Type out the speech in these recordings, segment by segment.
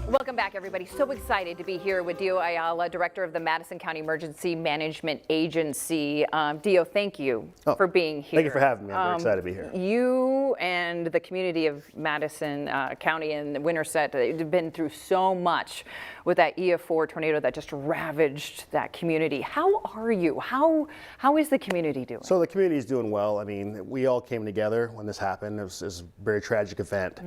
Welcome back, everybody. So excited to be here with Diogenes Ayala, Director of the Madison County Emergency Management Agency. Dio, thank you for being here. Thank you for having me. I'm very excited to be here. You and the community of Madison County and Winterset have been through so much with that EF4 tornado that just ravaged that community. How are you? How is the community doing? So the community is doing well. I mean, we all came together when this happened. It was a very tragic event.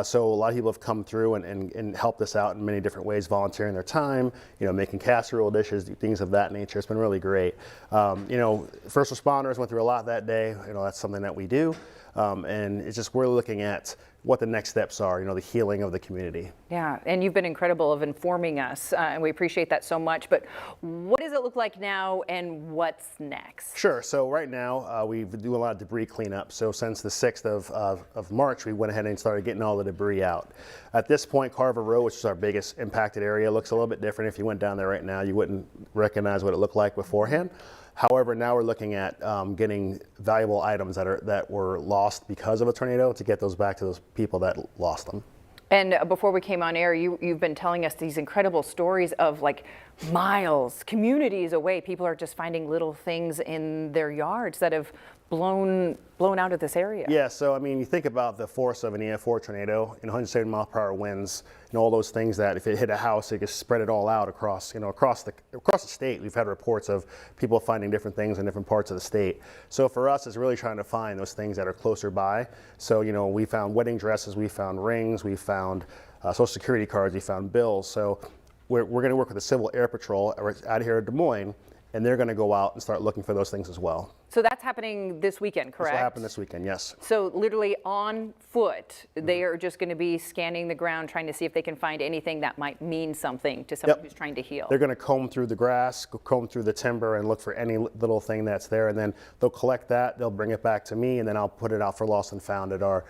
So a lot of people have come through and helped us out in many different ways, volunteering their time, making casserole dishes, things of that nature. It's been really great. First responders went through a lot that day. That's something that we do. And it's just, we're looking at what the next steps are, the healing of the community. Yeah, and you've been incredible of informing us, and we appreciate that so much. But what does it look like now, and what's next? Sure. So right now, we do a lot of debris cleanup. So since the 6th of March, we went ahead and started getting all the debris out. At this point, Carver Road, which is our biggest impacted area, looks a little bit different. If you went down there right now, you wouldn't recognize what it looked like beforehand. However, now we're looking at getting valuable items that were lost because of a tornado to get those back to those people that lost them. And before we came on air, you've been telling us these incredible stories of like miles, communities away. People are just finding little things in their yards that have blown out of this area. Yeah, so I mean, you think about the force of an EF4 tornado, 170 mile per hour winds, all those things that if it hit a house, it could spread it all out across the state. We've had reports of people finding different things in different parts of the state. So for us, it's really trying to find those things that are closer by. So we found wedding dresses, we found rings, we found Social Security cards, we found bills. So we're going to work with the Civil Air Patrol out here in Des Moines, and they're going to go out and start looking for those things as well. So that's happening this weekend, correct? This will happen this weekend, yes. So literally on foot, they are just going to be scanning the ground, trying to see if they can find anything that might mean something to someone who's trying to heal. They're going to comb through the grass, comb through the timber, and look for any little thing that's there, and then they'll collect that, they'll bring it back to me, and then I'll put it out for lost and found at our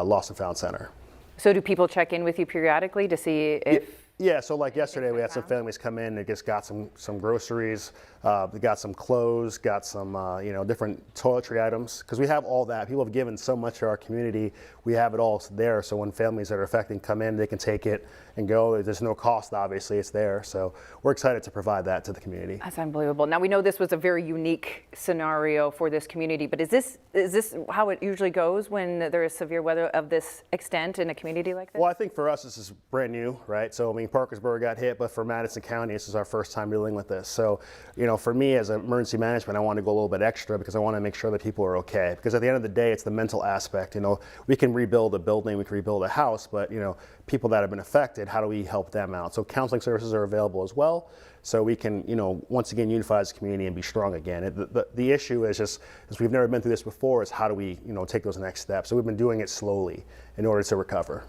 lost and found center. So do people check in with you periodically to see if... Yeah, so like yesterday, we had some families come in. They just got some groceries, they got some clothes, got some different toiletry items, because we have all that. People have given so much to our community. We have it all there. So when families that are affected come in, they can take it and go. There's no cost, obviously. It's there. So we're excited to provide that to the community. That's unbelievable. Now we know this was a very unique scenario for this community, but is this how it usually goes when there is severe weather of this extent in a community like this? Well, I think for us, this is brand new, right? So I mean, Parkersburg got hit, but for Madison County, this is our first time dealing with this. So, for me as emergency management, I want to go a little bit extra because I want to make sure that people are okay. Because at the end of the day, it's the mental aspect. We can rebuild a building, we can rebuild a house, but people that have been affected, how do we help them out? So counseling services are available as well. So we can, once again, unify as a community and be strong again. The issue is just, as we've never been through this before, is how do we, take those next steps? So we've been doing it slowly in order to recover.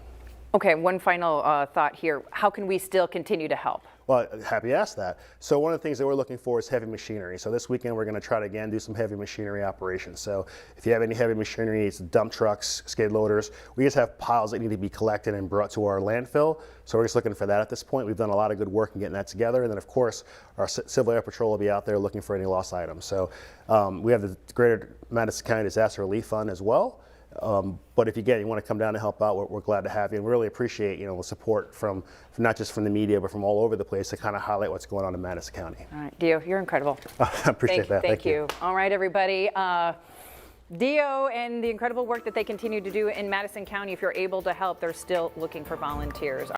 Okay, one final thought here. How can we still continue to help? Well, happy you asked that. So one of the things that we're looking for is heavy machinery. So this weekend we're going to try to again do some heavy machinery operations. So if you have any heavy machinery, it's dump trucks, skid loaders. We just have piles that need to be collected and brought to our landfill. So we're just looking for that at this point. We've done a lot of good work in getting that together. And then of course our Civil Air Patrol will be out there looking for any lost items. So we have the Greater Madison County Disaster Relief Fund as well. But if you want to come down and help out, we're glad to have you, and we really appreciate the support from not just from the media but from all over the place to kind of highlight what's going on in Madison County. All right, Dio, you're incredible. I appreciate that. Thank you. All right, everybody. Dio and the incredible work that they continue to do in Madison County. If you're able to help, they're still looking for volunteers.